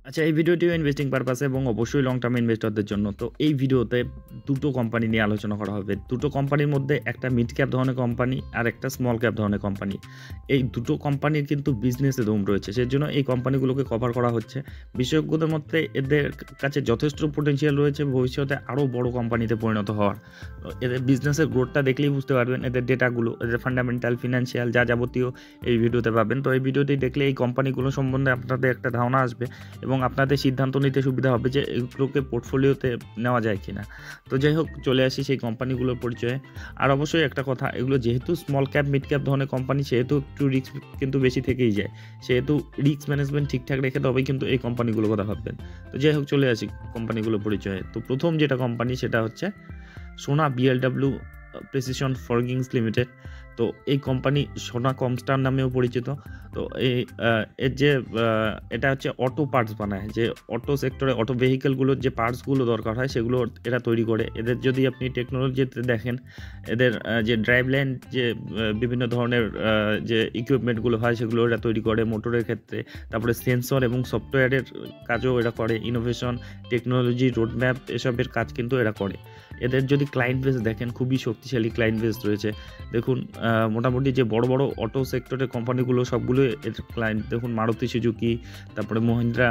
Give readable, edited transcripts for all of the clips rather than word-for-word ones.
আচ্ছা, এই ভিডিওটিও ইনভেস্টিং পারপাসে এবং অবশ্যই লং টার্ম ইনভেস্টরদের জন্য। তো এই ভিডিওতে দুটো কোম্পানি নিয়ে আলোচনা করা হবে। দুটো কোম্পানির মধ্যে একটা মিড ক্যাপ ধরনের কোম্পানি আর একটা স্মল ক্যাপ ধরনের কোম্পানি। এই দুটো কোম্পানির কিন্তু বিজনেসে দম রয়েছে, সেজন্য এই কোম্পানিগুলোকে কভার করা হচ্ছে। বিশেষজ্ঞদের মধ্যে এদের কাছে যথেষ্ট পটেনশিয়াল রয়েছে ভবিষ্যতে আরও বড় কোম্পানিতে পরিণত হওয়ার। এদের বিজনেসের গ্রোথটা দেখলেই বুঝতে পারবেন, এদের ডেটাগুলো, এদের ফান্ডামেন্টাল, ফিনান্সিয়াল যা যাবতীয় এই ভিডিওতে পাবেন। তো এই ভিডিওটি দেখলে এই কোম্পানিগুলো সম্বন্ধে আপনাদের একটা ধারণা আসবে এবং আপনাদের সিদ্ধান্ত নিতে সুবিধা হবে যে এগুলোকে পোর্টফোলিওতে নেওয়া যায় কিনা। তো যাই হোক, চলে আসি সেই কোম্পানিগুলোর পরিচয়ে। আর অবশ্যই একটা কথা, এগুলো যেহেতু স্মল ক্যাপ মিড ক্যাপ ধরনের কোম্পানি, সেহেতু একটু রিস্ক কিন্তু বেশি থেকেই যায়। সেহেতু রিস্ক ম্যানেজমেন্ট ঠিকঠাক রেখে তবেই কিন্তু এই কোম্পানিগুলোর কথা ভাববেন। তো যাই হোক, চলে আসি কোম্পানিগুলোর পরিচয়ে। তো প্রথম যেটা কোম্পানি সেটা হচ্ছে সোনা বিএলডাব্লিউ প্রেসিশন ফরগিংস লিমিটেড। তো এই কোম্পানি সোনা কমস্টার নামেও পরিচিত। তো এর যে এটা হচ্ছে অটো পার্টস বানায়, যে অটো সেক্টরে অটো ভেহিকেলগুলোর যে পার্টসগুলো দরকার হয় সেগুলো এরা তৈরি করে। এদের যদি আপনি টেকনোলজিতে দেখেন, এদের যে ড্রাইভ লাইন, যে বিভিন্ন ধরনের যে ইকুইপমেন্টগুলো হয় সেগুলো এরা তৈরি করে মোটরের ক্ষেত্রে। তারপরে সেন্সর এবং সফটওয়্যারের কাজও এরা করে। ইনোভেশন, টেকনোলজি, রোডম্যাপ এসবের কাজ কিন্তু এরা করে। এদের যদি ক্লায়েন্ট বেস দেখেন, খুবই শক্তিশালী ক্লায়েন্ট বেস রয়েছে। দেখুন, মোটামুটি যে বড় বড় অটো সেক্টরের কোম্পানিগুলো সবগুলো এদের ক্লায়েন্ট। দেখুন, মারুতি সুজুকি, তারপরে মহিন্দ্রা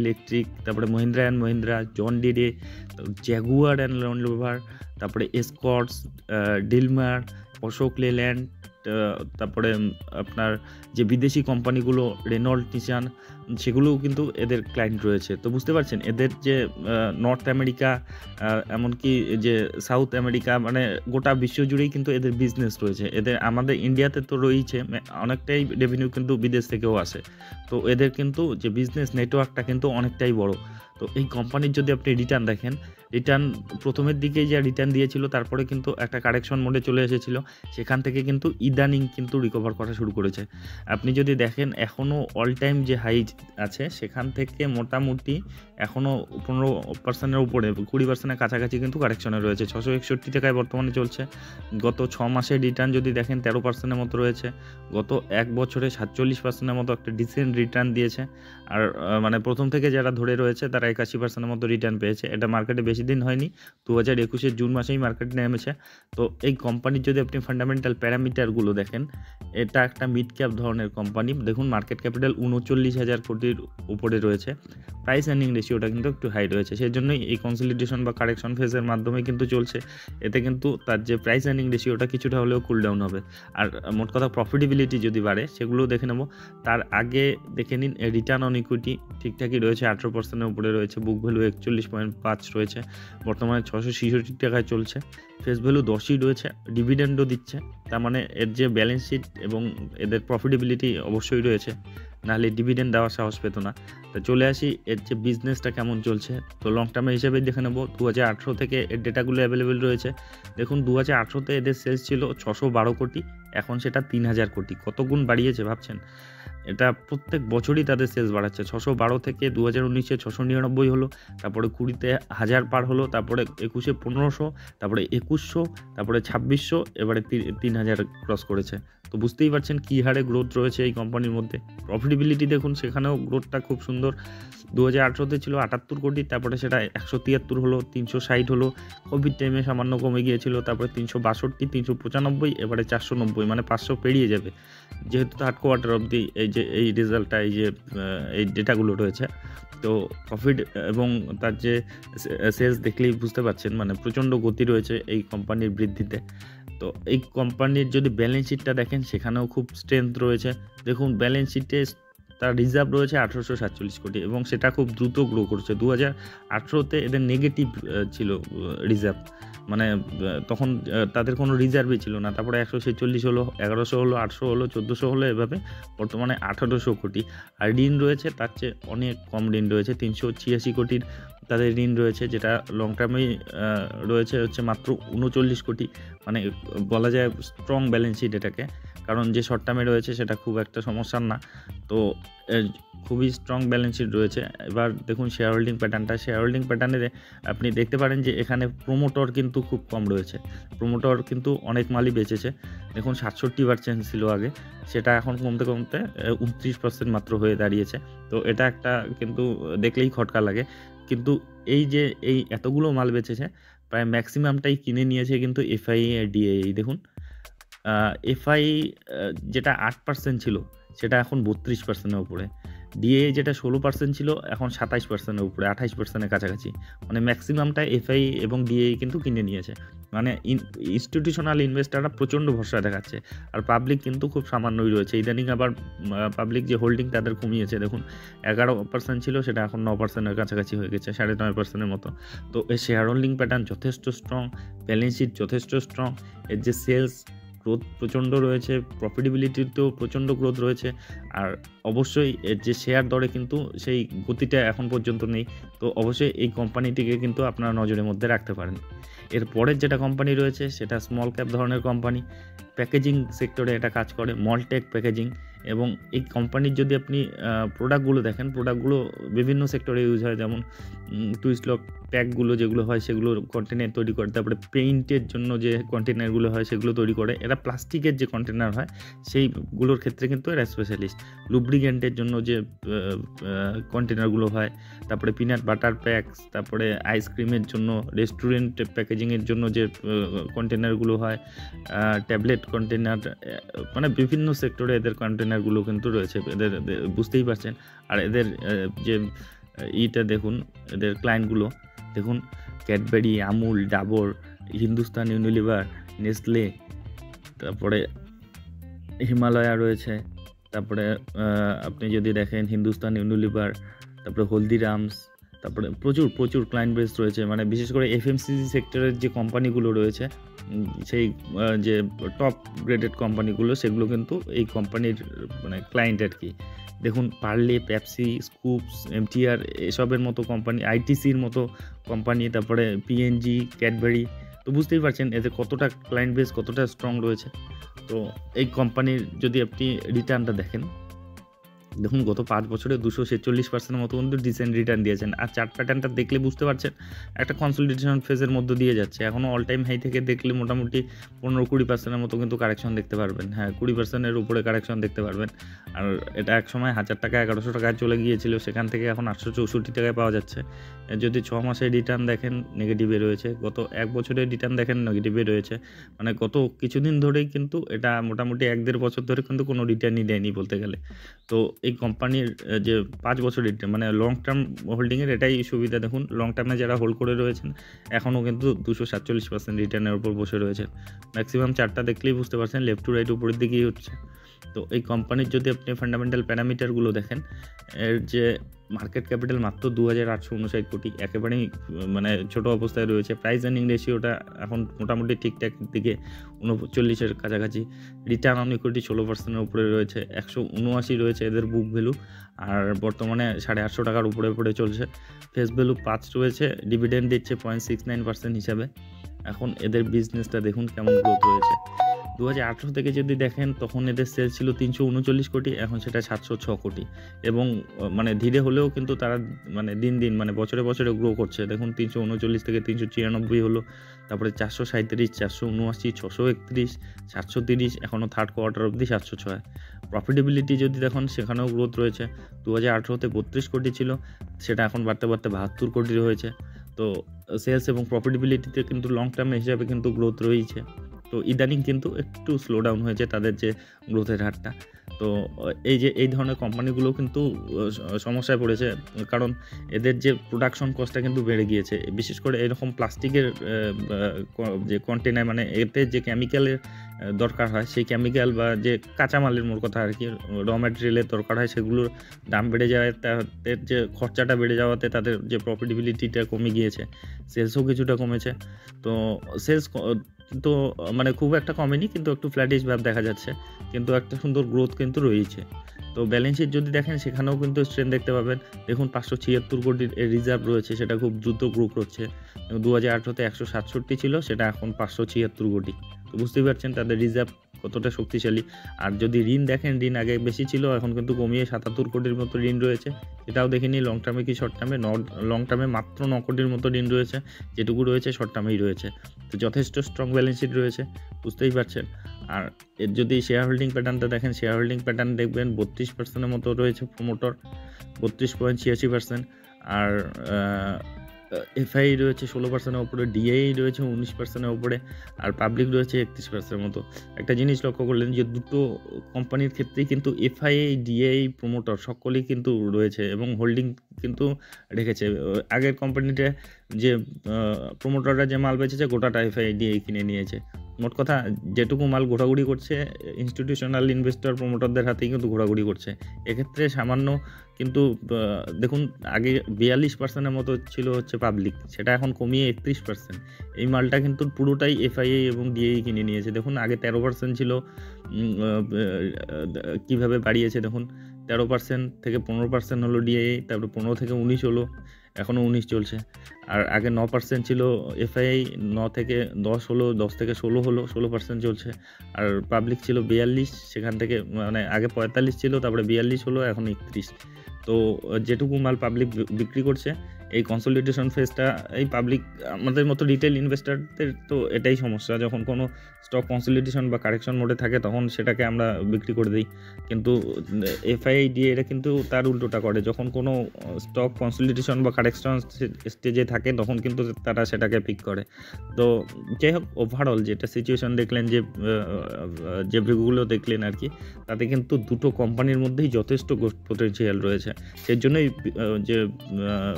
ইলেকট্রিক, তারপরে Mahindra and Mahindra, John Deere, Jaguar and Land Rover, তারপরে এসকর্টস, ডিলমার, অশোক লেল্যান্ড, তারপরে আপনার যে বিদেশি কোম্পানিগুলো রেনল্ট, নিসান, সেগুলোও কিন্তু এদের ক্লায়েন্ট রয়েছে। তো বুঝতে পারছেন, এদের যে নর্থ আমেরিকা, এমনকি যে সাউথ আমেরিকা, মানে গোটা বিশ্বজুড়েই কিন্তু এদের বিজনেস রয়েছে। এদের আমাদের ইন্ডিয়াতে তো রয়েছে, অনেকটাই রেভিনিউ কিন্তু বিদেশ থেকেও আসে। তো এদের কিন্তু যে বিজনেস নেটওয়ার্কটা কিন্তু অনেকটাই বড়। তো এই কোম্পানির যদি আপনি রিটার্ন দেখেন, রিটার্ন প্রথমের দিকেই যা রিটার্ন দিয়েছিল, তারপরে কিন্তু একটা কারেকশন মোডে চলে এসেছিল। সেখান থেকে কিন্তু ইদানিং কিন্তু রিকভার করা শুরু করেছে। আপনি যদি দেখেন, এখনও অল টাইম যে হাই আছে সেখান থেকে মোটামুটি এখনও 15%-এর উপরে, 20%-এর কাছাকাছি কিন্তু কারেকশনে রয়েছে। 661 টাকায় বর্তমানে চলছে। গত 6 মাসের রিটার্ন যদি দেখেন, 13%-এর মতো রয়েছে। গত 1 বছরে 47%-এর মতো একটা ডিসেন্ট রিটার্ন দিয়েছে। আর মানে প্রথম থেকে যারা ধরে রয়েছে তারা 81%-এর মতো রিটার্ন পেয়েছে। এটা মার্কেটে বেশি দিন হয়নি, 2021-এর জুন মাসেই মার্কেটে নেমেছে। তো এই কোম্পানির যদি আপনি ফান্ডামেন্টাল প্যারামিটারগুলো দেখেন, এটা একটা মিড ক্যাপ ধরনের কোম্পানি। দেখুন, মার্কেট ক্যাপিটাল 39,000 কোটির উপরে রয়েছে। প্রাইস আর্নিং রেশিওটা কিন্তু একটু হাই রয়েছে, সেই জন্যই এই কনসলিডেশন বা কারেকশন ফেজের মাধ্যমে কিন্তু চলছে। এতে কিন্তু তার যে প্রাইস আর্নিং রেশিওটা কিছুটা হলেও কুল ডাউন হবে। আর মোট কথা প্রফিটেবিলিটি যদি বাড়ে সেগুলোও দেখে নেব। তার আগে দেখে নিন, রিটার্ন অন ইকুইটি ঠিকঠাকই রয়েছে, 18%-এর উপরে রয়েছে। বুক ভ্যালু 41.5 রয়েছে, বর্তমানে 666 টাকায় চলছে। ফেস ভ্যালু 10ই রয়েছে, ডিভিডেন্ডও দিচ্ছে। তার মানে এর যে ব্যালেন্স শিট এবং এদের প্রফিটেবিলিটি অবশ্যই রয়েছে, নাহলে ডিভিডেন্ড দেওয়ার সাহস পেত না। তো চলে আসি এর যে বিজনেসটা কেমন চলছে। তো লং টার্মে হিসেবে দেখে নেব, 2018 থেকে এর ডেটাগুলো অ্যাভেলেবেল রয়েছে। দেখুন, 2018-তে এদের সেলস ছিল 612 কোটি, এখন সেটা 3000 কোটি। কত গুণ বাড়িয়েছে ভাবছেন? এটা প্রত্যেক বছরই তাদের সেলস বাড়াচ্ছে। 612 থেকে 2019-এ 699 হলো, তারপরে 20-তে 1000 পার হলো, তারপরে 21-এ 1500, তারপরে 2100, তারপরে 2600, এবারে 3000 ক্রস করেছে। তো বুঝতেই পারছেন কী হারে গ্রোথ রয়েছে এই কোম্পানির মধ্যে। প্রফিটেবিলিটি দেখুন, সেখানেও গ্রোথটা খুব সুন্দর। 2018-তে ছিল 78 কোটি, তারপরে সেটা 173 হলো, 360 হলো। কোভিড টাইমে সামান্য কমে গিয়েছিল, তারপরে 362, 395, এবারে 490, মানে 500 পেরিয়ে যাবে। যেহেতু থার্ড কোয়ার্টার অবধি এই রেজাল্টটা, এই ডেটাগুলো রয়েছে। তো প্রফিট এবং তার যে সেলস দেখলেই বুঝতে পারছেন, মানে প্রচণ্ড গতি রয়েছে এই কোম্পানির বৃদ্ধিতে। তো এই কোম্পানির যদি ব্যালেন্স শিটটা দেখেন, সেখানেও খুব স্ট্রেংথ রয়েছে। দেখুন, ব্যালেন্স শিটে তার রিজার্ভ রয়েছে 1847 কোটি এবং সেটা খুব দ্রুত গ্রো করছে। 2018-তে এদের নেগেটিভ ছিল রিজার্ভ, মানে তখন তাদের কোনো রিজার্ভই ছিল না। তারপরে 146 হলো, 1100 হলো, 800 হলো, 1400 হলো, এভাবে বর্তমানে 1800 কোটি। আর ঋণ রয়েছে তার চেয়ে অনেক কম ঋণ রয়েছে, 386 কোটির তাদের ঋণ রয়েছে, যেটা লং টার্মেই রয়েছে হচ্ছে মাত্র 39 কোটি। মানে বলা যায় স্ট্রং ব্যালেন্স শিট এটাকে। কারণ যে শর্ট টার্মে রয়েছে সেটা খুব একটা সমস্যার না। তো খুবই স্ট্রং ব্যালেন্স শিট রয়েছে। এবার দেখুন শেয়ার হোল্ডিং প্যাটার্নটা, শেয়ার হোল্ডিং প্যাটার্নে আপনি দেখতে পারেন যে এখানে প্রোমোটর কিন্তু খুব কম রয়েছে, প্রোমোটর কিন্তু অনেক মালই বেচেছে। দেখুন 67% ছিল আগে, সেটা এখন কমতে কমতে 29% মাত্র হয়ে দাঁড়িয়েছে। তো এটা একটা কিন্তু দেখলেই খটকা লাগে। কিন্তু এই যে এই এতগুলো মাল বেচেছে, প্রায় ম্যাক্সিমামটাই কিনে নিয়েছে কিন্তু এফআই আর ডিআই। দেখুন এফআই যেটা 8% ছিল সেটা এখন 32%-এর উপরে, ডিএ যেটা 16% ছিল এখন 27%-এর উপরে, 28%-এর কাছাকাছি। মানে ম্যাক্সিমামটা এফআই এবং ডিএ কিন্তু কিনে নিয়েছে। মানে ইনস্টিটিউশনাল ইনভেস্টাররা প্রচণ্ড ভরসা দেখাচ্ছে, আর পাবলিক কিন্তু খুব সামান্যই রয়েছে। ইদানিং আবার পাবলিক যে হোল্ডিং তাদের কমিয়েছে, দেখুন 11% ছিল সেটা এখন 9%-এর কাছাকাছি হয়ে গেছে, 9.5%-এর মতো। তো এই শেয়ার হোল্ডিং প্যাটার্ন যথেষ্ট স্ট্রং, ব্যালেন্স শিট যথেষ্ট স্ট্রং, এর যে সেলস গ্রোথ প্রচণ্ড রয়েছে, প্রফিটেবিলিটিতেও প্রচণ্ড গ্রোথ রয়েছে। আর অবশ্যই এর যে শেয়ার দরে কিন্তু সেই গতিটা এখন পর্যন্ত নেই। তো অবশ্যই এই কোম্পানিটিকে কিন্তু আপনারা নজরের মধ্যে রাখতে পারেন। এর পরের যেটা কোম্পানি রয়েছে সেটা স্মল ক্যাপ ধরনের কোম্পানি, প্যাকেজিং সেক্টরে এটা কাজ করে, মলটেক প্যাকেজিং। এবং এই কোম্পানির যদি আপনি প্রোডাক্টগুলো দেখেন, প্রোডাক্টগুলো বিভিন্ন সেক্টরে ইউজ হয়, যেমন টুইস্ট লক প্যাকগুলো যেগুলো হয় সেগুলো কন্টেনার তৈরি করে, তারপরে পেইন্টের জন্য যে কন্টেনারগুলো হয় সেগুলো তৈরি করে। এরা প্লাস্টিকের যে কন্টেনার হয় সেইগুলোর ক্ষেত্রে কিন্তু এরা স্পেশালিস্ট। লুব্রিকেন্টের জন্য যে কন্টেনারগুলো হয়, তারপরে পিনাট বাটার প্যাকস, তারপরে আইসক্রিমের জন্য, রেস্টুরেন্ট প্যাকেজিংয়ের জন্য যে কন্টেনারগুলো হয়, ট্যাবলেট কন্টেনার, মানে বিভিন্ন সেক্টরে এদের কন্টেনারগুলো কিন্তু রয়েছে। এদের বুঝতেই পারছেন। আর এদের যে ইটা দেখুন, এদের ক্লায়েন্টগুলো দেখুন, Cadbury, Amul, Dabur, Hindustan Unilever, Nestle, তারপরে হিমালয়া রয়েছে, তারপরে আপনি যদি দেখেন হিন্দুস্তান ইউনিলিভার, তারপরে হলদিরামস, তারপরে প্রচুর ক্লায়েন্ট বেস রয়েছে। মানে বিশেষ করে এফএমসিজি সেক্টরের যে কোম্পানিগুলো রয়েছে, সেই যে টপ গ্রেডেড কোম্পানিগুলো, সেগুলো কিন্তু এই কোম্পানির মানে ক্লায়েন্ট আর কি। দেখুন পার্লে, পেপসি, স্কুপস, এমটিআর এসবের মতো কোম্পানি, আইটিসির মতো কোম্পানি, তারপরে পিএনজি, ক্যাডবেরি। তো বুঝতেই পারছেন এদের কতটা ক্লায়েন্ট বেস কতটা স্ট্রং রয়েছে। তো এই কোম্পানির যদি আপনি রিটার্নটা দেখেন, দেখুন গত 5 বছরে 246% মতো কিন্তু ডিসেন্ট রিটার্ন দিয়েছেন। আর চার্ট প্যাটার্নটা দেখলে বুঝতে পারছেন একটা কনসলিডেশন ফেজের মধ্য দিয়ে যাচ্ছে। এখনও অল টাইম হাই থেকে দেখলে মোটামুটি 15-20%-এর মতো কিন্তু কারেকশন দেখতে পারবেন। হ্যাঁ, 20%-এর উপরে কারেকশন দেখতে পারবেন। আর এটা এক সময় 1000 টাকা 1100 টাকায় চলে গিয়েছিল, সেখান থেকে এখন 864 টাকায় পাওয়া যাচ্ছে। যদি 6 মাসের রিটার্ন দেখেন নেগেটিভে রয়েছে, গত 1 বছরের রিটার্ন দেখেন নেগেটিভে রয়েছে। মানে গত কিছুদিন ধরেই কিন্তু এটা মোটামুটি 1-1.5 বছর ধরে কিন্তু কোনো রিটার্নই দেয়নি বলতে গেলে। তো এই কোম্পানির যে 5 বছরের মানে লং টার্ম হোল্ডিংয়ের এটাই সুবিধা। দেখুন লং টার্মে যারা হোল্ড করে রয়েছেন এখনও কিন্তু 247% রিটার্নের উপর বসে রয়েছেন। ম্যাক্সিমাম চার্টটা দেখলেই বুঝতে পারছেন লেফট টু রাইট উপরের দিকেই হচ্ছে। তো এই কোম্পানির যদি আপনি ফান্ডামেন্টাল প্যারামিটারগুলো দেখেন, এর যে মার্কেট ক্যাপিটাল মাত্র 2859 কোটি, একেবারেই মানে ছোট অবস্থায় রয়েছে। প্রাইস আর্নিং রেশিওটা এখন মোটামুটি ঠিকঠাক দিকে 39-এর কাছাকাছি। রিটার্ন অন ইকুইটি 16%-এর উপরে রয়েছে, 179 রয়েছে এদের বুক ভ্যালু, আর বর্তমানে 850 টাকার উপরে পড়ে চলছে। ফেস ভ্যালু 5 রয়েছে, ডিভিডেন্ড দিচ্ছে 0.69% হিসাবে। এখন এদের বিজনেসটা দেখুন কেমন গ্রোথ রয়েছে। 2018 থেকে যদি দেখেন তখন এদের সেল ছিল 339 কোটি, এখন সেটা 706 কোটি। এবং মানে ধীরে হলেও কিন্তু তারা মানে দিন মানে বছরে গ্রো করছে। দেখুন 339 থেকে 396 হলো, তারপরে 437, 479, 631, 730, এখনও থার্ড কোয়ার্টার অবধি 706। প্রফিটেবিলিটি যদি দেখুন সেখানেও গ্রোথ রয়েছে। 2018-তে 32 কোটি ছিল, সেটা এখন বাড়তে 72 কোটি হয়েছে। তো সেলস এবং প্রফিটেবিলিটিতে কিন্তু লং টার্মে হিসাবে কিন্তু গ্রোথ রয়েছে। তো ইদানিং কিন্তু একটু স্লো ডাউন হয়েছে তাদের যে গ্রোথের হারটা। তো এই ধরনের কোম্পানিগুলো কিন্তু সমস্যায় পড়েছে, কারণ এদের যে প্রোডাকশন কস্টটা কিন্তু বেড়ে গিয়েছে। বিশেষ করে এরকম প্লাস্টিকের যে কন্টেনার, মানে এতে যে কেমিক্যালের দরকার হয়, সেই কেমিক্যাল বা যে কাঁচামালের মোট কথা আর কি, র ম্যাটেরিয়ালের দরকার হয়, সেগুলোর দাম বেড়ে যাওয়ায় তাদের যে খরচাটা বেড়ে যাওয়াতে তাদের যে প্রফিটেবিলিটিটা কমে গিয়েছে, সেলসও কিছুটা কমেছে। তো সেলস তো মানে খুব একটা কমেনি, কিন্তু একটু ফ্ল্যাটিশ ভাব দেখা যাচ্ছে, কিন্তু একটা সুন্দর গ্রোথ কিন্তু রয়েছে। তো ব্যালেন্স শিট যদি দেখেন সেখানেও কিন্তু স্ট্রেন্থ দেখতে পাবেন। দেখুন 576 কোটির রিজার্ভ রয়েছে, সেটা খুব দ্রুত গ্রো করছে। 2018-তে 167 ছিল, সেটা এখন 576 কোটি। তো বুঝতেই পারছেন তাদের রিজার্ভ কতটা শক্তিশালী। আর যদি ঋণ দেখেন, ঋণ আগে বেশি ছিল, এখন কিন্তু কমিয়ে 77 কোটির মতো ঋণ রয়েছে। এটাও দেখে নিই লং টার্মে কি শর্ট টার্মে। লং টার্মে মাত্র 9 কোটির মতো ঋণ রয়েছে, যেটুকু রয়েছে শর্ট টার্মেই রয়েছে। তো যথেষ্ট স্ট্রং ব্যালেন্স শিট রয়েছে, বুঝতেই পারছেন। আর এর যদি শেয়ার হোল্ডিং প্যাটার্নটা দেখেন, শেয়ার হোল্ডিং প্যাটার্ন দেখবেন 32% মতো রয়েছে প্রমোটর, 32.86%। আর এফআই রয়েছে 16%-এর উপরে, ডিআই রয়েছে 19%-এর উপরে, আর পাবলিক রয়েছে 31%-এর মতো। একটা জিনিস লক্ষ্য করলেন যে দুটো কোম্পানির ক্ষেত্রেই কিন্তু এফআই, ডিআই, প্রমোটর সকলেই কিন্তু রয়েছে এবং হোল্ডিং কিন্তু রেখেছে। আগের কোম্পানিটা যে প্রমোটররা যে মাল বেচেছে গোটাটা এফআই, ডিআই কিনে নিয়েছে। মোট কথা যেটুকু মাল ঘোরাঘুরি করছে ইনস্টিটিউশনাল ইনভেস্টর প্রমোটরদের হাতেই কিন্তু ঘোরাঘুরি করছে। এক্ষেত্রে সামান্য কিন্তু দেখুন আগে 42%-এর মতো ছিল হচ্ছে পাবলিক, সেটা এখন কমিয়ে 31%। এই মালটা কিন্তু পুরোটাই এফআইআই এবং ডিআই কিনে নিয়েছে। দেখুন আগে 13% ছিল, কীভাবে বাড়িয়েছে দেখুন, 13% থেকে 15% হলো ডিআই, তারপরে 15 থেকে 19 হলো, এখনও 19 চলছে। আর আগে 9% ছিল এফআইআই, 9 থেকে 10 হলো, 10 থেকে 16 হলো, 16% চলছে। আর পাবলিক ছিল 42, সেখান থেকে মানে আগে 45 ছিল, তারপরে 42 হলো, এখন 31। তো যেটুকু মাল পাবলিক বিক্রি করছে এই কনসলিডেশন ফেজটা, এই পাবলিক আমাদের মতো রিটেল ইনভেস্টরদের তো এটাই সমস্যা, যখন কোনো স্টক কনসলিডেশন বা কারেকশন মোডে থাকে তখন সেটাকে আমরা বিক্রি করে দিই। কিন্তু এফআইডি এটা কিন্তু তার উল্টোটা করে, যখন কোনো স্টক কনসলিডেশন বা কারেকশন স্টেজে থাকে তখন কিন্তু তারা সেটাকে পিক করে। তো যাই হোক, ওভারঅল যেটা সিচুয়েশন দেখলেন, যে ভিউগুলো দেখলেন আর কি, তাতে কিন্তু দুটো কোম্পানির মধ্যেই যথেষ্ট পোটেনশিয়াল রয়েছে। সেই জন্যই যে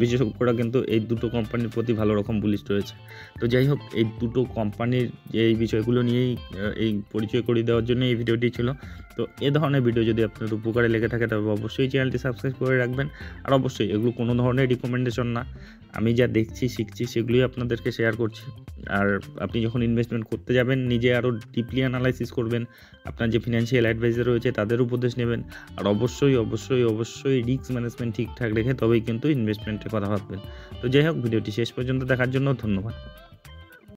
বিশেষজ্ঞরা কিন্তু এই দুটো কোম্পানির প্রতি ভালো রকম বুলিশ রয়েছে। তো যাই হোক, এই দুটো কোম্পানির যে এই বিষয়গুলো নিয়েই এই পরিচয় করিয়ে দেওয়ার জন্য এই ভিডিওটি ছিল। তো এ ধরনের ভিডিও যদি আপনার উপকারে লেগে থাকে তবে অবশ্যই চ্যানেলটি সাবস্ক্রাইব করে রাখবেন। আর অবশ্যই এগুলো কোনো ধরনের রিকমেন্ডেশন না, আমি যা দেখছি শিখছি সেগুলোই আপনাদেরকে শেয়ার করছি। আর আপনি যখন ইনভেস্টমেন্ট করতে যাবেন নিজে আরও ডিপলি অ্যানালাইসিস করবেন, আপনার যে ফিনান্সিয়াল অ্যাডভাইজার রয়েছে তাদের উপদেশ নেবেন। আর অবশ্যই রিস্ক ম্যানেজমেন্ট ঠিকঠাক রেখে তবেই কিন্তু ইনভেস্টমেন্টের কথা ভাববেন। তো যাই হোক, ভিডিওটি শেষ পর্যন্ত দেখার জন্য ধন্যবাদ।